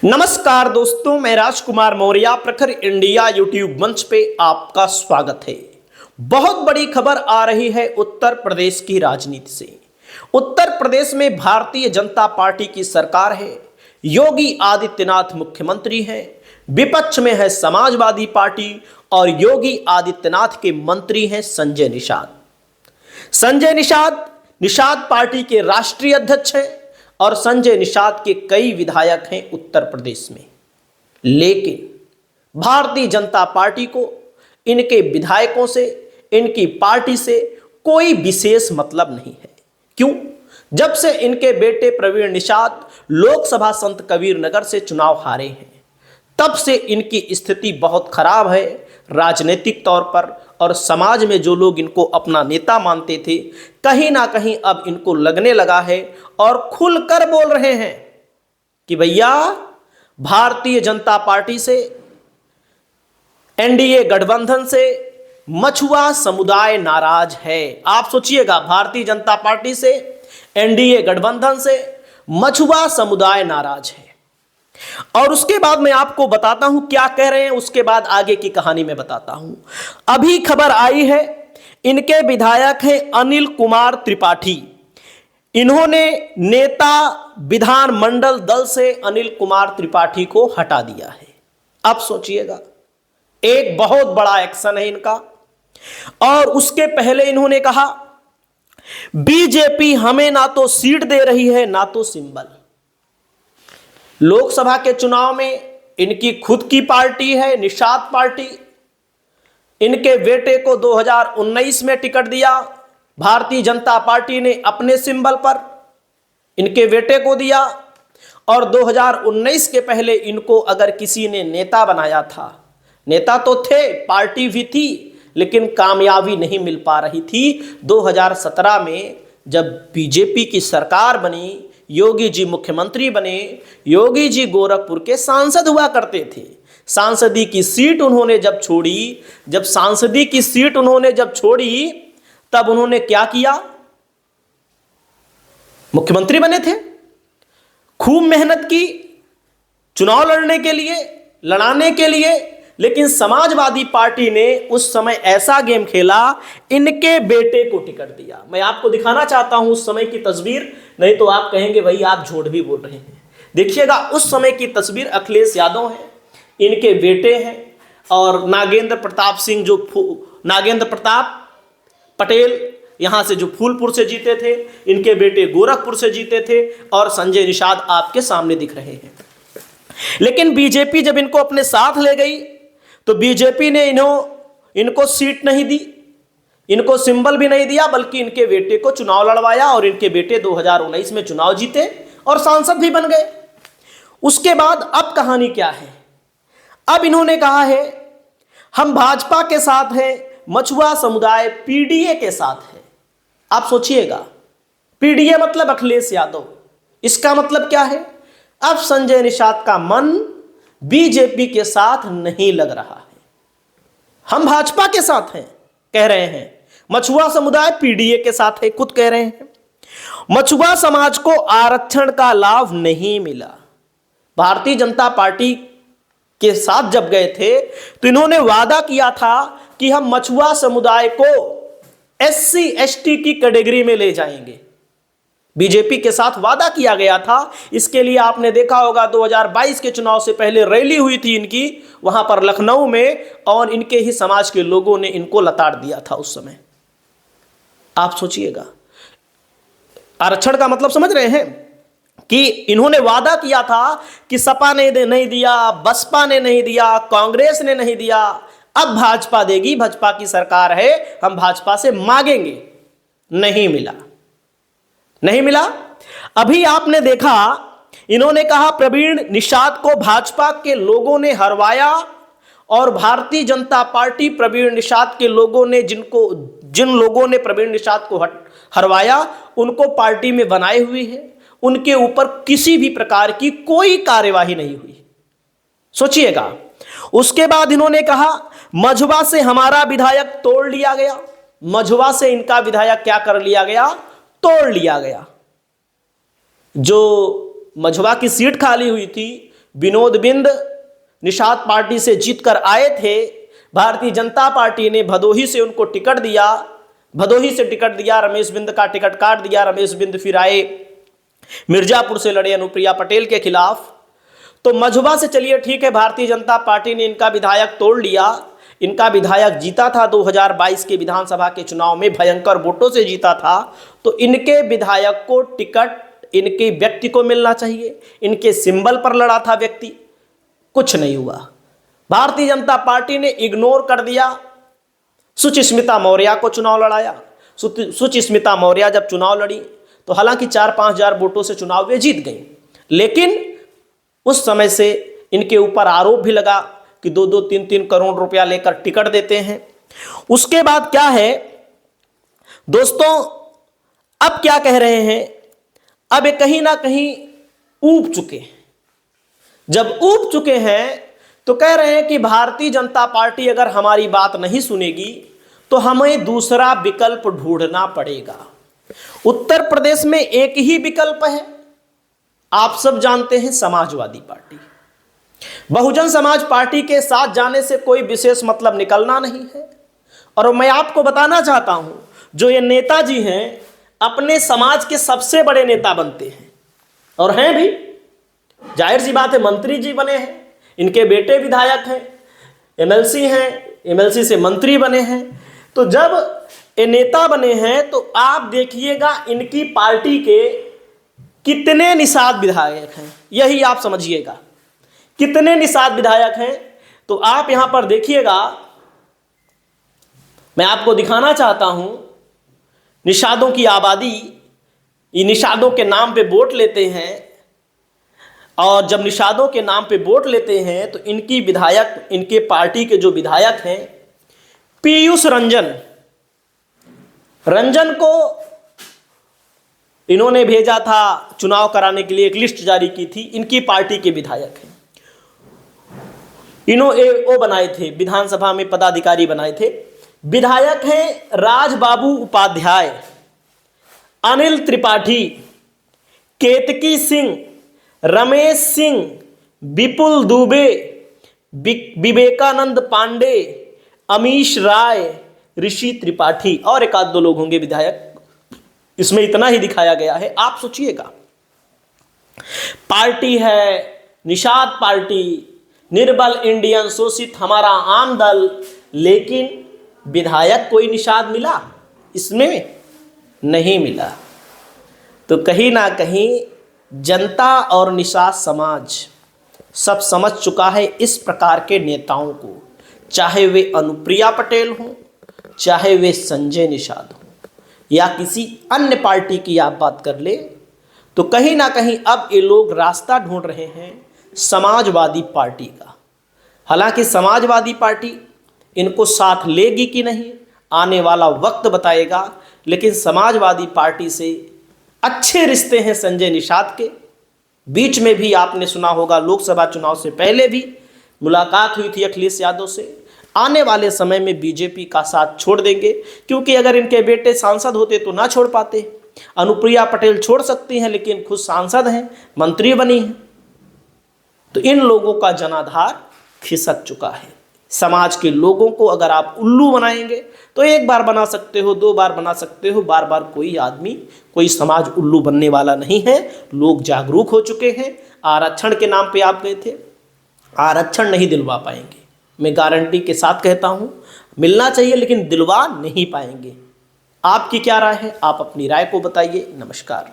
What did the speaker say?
नमस्कार दोस्तों, मैं राजकुमार मौर्य प्रखर इंडिया यूट्यूब मंच पे आपका स्वागत है। बहुत बड़ी खबर आ रही है उत्तर प्रदेश की राजनीति से। उत्तर प्रदेश में भारतीय जनता पार्टी की सरकार है, योगी आदित्यनाथ मुख्यमंत्री हैं, विपक्ष में है समाजवादी पार्टी और योगी आदित्यनाथ के मंत्री हैं संजय निषाद। संजय निषाद निषाद पार्टी के राष्ट्रीय अध्यक्ष हैं और संजय निषाद के कई विधायक हैं उत्तर प्रदेश में। लेकिन भारतीय जनता पार्टी को इनके विधायकों से, इनकी पार्टी से कोई विशेष मतलब नहीं है। क्यों? जब से इनके बेटे प्रवीण निषाद लोकसभा संत कबीर नगर से चुनाव हारे हैं, तब से इनकी स्थिति बहुत खराब है राजनीतिक तौर पर। और समाज में जो लोग इनको अपना नेता मानते थे, कहीं ना कहीं अब इनको लगने लगा है और खुलकर बोल रहे हैं कि भैया भारतीय जनता पार्टी से, एनडीए गठबंधन से मछुआ समुदाय नाराज है। आप सोचिएगा, भारतीय जनता पार्टी से, एनडीए गठबंधन से मछुआ समुदाय नाराज है। और उसके बाद मैं आपको बताता हूं क्या कह रहे हैं, उसके बाद आगे की कहानी में बताता हूं। अभी खबर आई है, इनके विधायक हैं अनिल कुमार त्रिपाठी। इन्होंने नेता विधानमंडल दल से अनिल कुमार त्रिपाठी को हटा दिया है। अब सोचिएगा, एक बहुत बड़ा एक्शन है इनका। और उसके पहले इन्होंने कहा बीजेपी हमें ना तो सीट दे रही है ना तो सिंबल। लोकसभा के चुनाव में इनकी खुद की पार्टी है निषाद पार्टी। इनके बेटे को 2019 में टिकट दिया, भारतीय जनता पार्टी ने अपने सिंबल पर इनके बेटे को दिया। और 2019 के पहले इनको अगर किसी ने नेता बनाया था, नेता तो थे, पार्टी भी थी, लेकिन कामयाबी नहीं मिल पा रही थी। 2017 में जब बीजेपी की सरकार बनी, योगी जी मुख्यमंत्री बने, योगी जी गोरखपुर के सांसद हुआ करते थे। सांसदी की सीट उन्होंने जब छोड़ी, तब उन्होंने क्या किया? मुख्यमंत्री बने थे, खूब मेहनत की चुनाव लड़ाने के लिए, लेकिन समाजवादी पार्टी ने उस समय ऐसा गेम खेला, इनके बेटे को टिकट दिया। मैं आपको दिखाना चाहता हूं उस समय की तस्वीर, नहीं तो आप कहेंगे भाई आप झूठ भी बोल रहे हैं। देखिएगा उस समय की तस्वीर, अखिलेश यादव हैं, इनके बेटे हैं, और नागेंद्र प्रताप पटेल यहां से जो फूलपुर से जीते थे, इनके बेटे गोरखपुर से जीते थे, और संजय निषाद आपके सामने दिख रहे हैं। लेकिन बीजेपी जब इनको अपने साथ ले गई तो बीजेपी ने इनको सीट नहीं दी, इनको सिंबल भी नहीं दिया, बल्कि इनके बेटे को चुनाव लड़वाया और इनके बेटे 2019 में चुनाव जीते और सांसद भी बन गए। उसके बाद अब कहानी क्या है? अब इन्होंने कहा है हम भाजपा के साथ हैं, मछुआ समुदाय पीडीए के साथ है। आप सोचिएगा, पीडीए मतलब अखिलेश यादव। इसका मतलब क्या है? अब संजय निषाद का मन बीजेपी के साथ नहीं लग रहा है। हम भाजपा के साथ हैं कह रहे हैं, मछुआ समुदाय पीडीए के साथ है खुद कह रहे हैं। मछुआ समाज को आरक्षण का लाभ नहीं मिला। भारतीय जनता पार्टी के साथ जब गए थे तो इन्होंने वादा किया था कि हम मछुआ समुदाय को एससी एसटी की कैटेगरी में ले जाएंगे। बीजेपी के साथ वादा किया गया था। इसके लिए आपने देखा होगा 2022 के चुनाव से पहले रैली हुई थी इनकी, वहां पर लखनऊ में, और इनके ही समाज के लोगों ने इनको लताड़ दिया था उस समय। आप सोचिएगा, आरक्षण का मतलब समझ रहे हैं कि इन्होंने वादा किया था कि सपा ने नहीं दिया, बसपा ने नहीं दिया, कांग्रेस ने नहीं दिया, अब भाजपा देगी, भाजपा की सरकार है, हम भाजपा से मांगेंगे। नहीं मिला। अभी आपने देखा, इन्होंने कहा प्रवीण निषाद को भाजपा के लोगों ने हरवाया, और भारतीय जनता पार्टी प्रवीण निषाद के लोगों ने जिन लोगों ने प्रवीण निषाद को हरवाया उनको पार्टी में बनाए हुई है। उनके ऊपर किसी भी प्रकार की कोई कार्यवाही नहीं हुई। सोचिएगा। उसके बाद इन्होंने कहा मझुआ से हमारा विधायक तोड़ लिया गया। मझुआ से इनका विधायक क्या कर लिया गया? तोड़ लिया गया। जो मझुआ की सीट खाली हुई थी, विनोद बिंद निषाद पार्टी से जीतकर आए थे। भारतीय जनता पार्टी ने भदोही से उनको टिकट दिया, भदोही से टिकट दिया, रमेश बिंद का टिकट काट दिया। रमेश बिंद फिर आए, मिर्जापुर से लड़े अनुप्रिया पटेल के खिलाफ। तो मझुबा से चलिए ठीक है, भारतीय जनता पार्टी ने इनका विधायक तोड़ लिया। इनका विधायक जीता था 2022 के विधानसभा के चुनाव में, भयंकर वोटों से जीता था। तो इनके विधायक को टिकट इनके व्यक्ति को मिलना चाहिए, इनके सिंबल पर लड़ा था व्यक्ति, कुछ नहीं हुआ। भारतीय जनता पार्टी ने इग्नोर कर दिया। सुचिस्मिता मौर्य को चुनाव लड़ाया। सुचिस्मिता मौर्य जब चुनाव लड़ी तो हालांकि 4-5 हजार वोटों से चुनाव वे जीत गई, लेकिन उस समय से इनके ऊपर आरोप भी लगा कि 2-2, 3-3 करोड़ रुपया लेकर टिकट देते हैं। उसके बाद क्या है दोस्तों, अब क्या कह रहे हैं, अब ये कहीं ना कहीं ऊब चुके हैं। जब ऊब चुके हैं तो कह रहे हैं कि भारतीय जनता पार्टी अगर हमारी बात नहीं सुनेगी तो हमें दूसरा विकल्प ढूंढना पड़ेगा। उत्तर प्रदेश में एक ही विकल्प है, आप सब जानते हैं, समाजवादी पार्टी। बहुजन समाज पार्टी के साथ जाने से कोई विशेष मतलब निकलना नहीं है। और मैं आपको बताना चाहता हूं, जो ये नेताजी हैं अपने समाज के सबसे बड़े नेता बनते हैं, और हैं भी, जाहिर सी बात है, मंत्री जी बने हैं, इनके बेटे विधायक हैं, एमएलसी हैं, एमएलसी से मंत्री बने हैं। तो जब ये नेता बने हैं तो आप देखिएगा इनकी पार्टी के कितने निषाद विधायक हैं, यही आप समझिएगा, कितने निषाद विधायक हैं। तो आप यहां पर देखिएगा, मैं आपको दिखाना चाहता हूं निषादों की आबादी। ये निषादों के नाम पे वोट लेते हैं, और जब निषादों के नाम पे वोट लेते हैं तो इनकी विधायक, इनके पार्टी के जो विधायक हैं, पीयूष रंजन को इन्होंने भेजा था चुनाव कराने के लिए, एक लिस्ट जारी की थी, इनकी पार्टी के विधायक हैं। इन्होंने वो बनाए थे, विधानसभा में पदाधिकारी बनाए थे। विधायक हैं राजबाबू उपाध्याय, अनिल त्रिपाठी, केतकी सिंह, रमेश सिंह, विपुल दुबे, विवेकानंद पांडे, अमीश राय, ऋषि त्रिपाठी, और एक आध दो लोग होंगे विधायक, इसमें इतना ही दिखाया गया है। आप सोचिएगा, पार्टी है निषाद पार्टी, निर्बल इंडियन शोषित हमारा आम दल, लेकिन विधायक कोई निषाद मिला इसमें? नहीं मिला। तो कहीं ना कहीं जनता और निषाद समाज सब समझ चुका है इस प्रकार के नेताओं को, चाहे वे अनुप्रिया पटेल हों, चाहे वे संजय निषाद हों, या किसी अन्य पार्टी की आप बात कर ले। तो कहीं ना कहीं अब ये लोग रास्ता ढूंढ रहे हैं समाजवादी पार्टी का। हालांकि समाजवादी पार्टी इनको साथ लेगी कि नहीं, आने वाला वक्त बताएगा, लेकिन समाजवादी पार्टी से अच्छे रिश्ते हैं संजय निषाद के। बीच में भी आपने सुना होगा, लोकसभा चुनाव से पहले भी मुलाकात हुई थी अखिलेश यादव से। आने वाले समय में बीजेपी का साथ छोड़ देंगे, क्योंकि अगर इनके बेटे सांसद होते तो ना छोड़ पाते। अनुप्रिया पटेल छोड़ सकती हैं, लेकिन खुद सांसद हैं, मंत्री बनी हैं। तो इन लोगों का जनाधार खिसक चुका है। समाज के लोगों को अगर आप उल्लू बनाएंगे तो एक बार बना सकते हो, 2 बार बना सकते हो, बार बार कोई आदमी, कोई समाज उल्लू बनने वाला नहीं है। लोग जागरूक हो चुके हैं। आरक्षण के नाम पे आप गए थे, आरक्षण नहीं दिलवा पाएंगे, मैं गारंटी के साथ कहता हूं। मिलना चाहिए लेकिन दिलवा नहीं पाएंगे। आपकी क्या राय है? आप अपनी राय को बताइए। नमस्कार।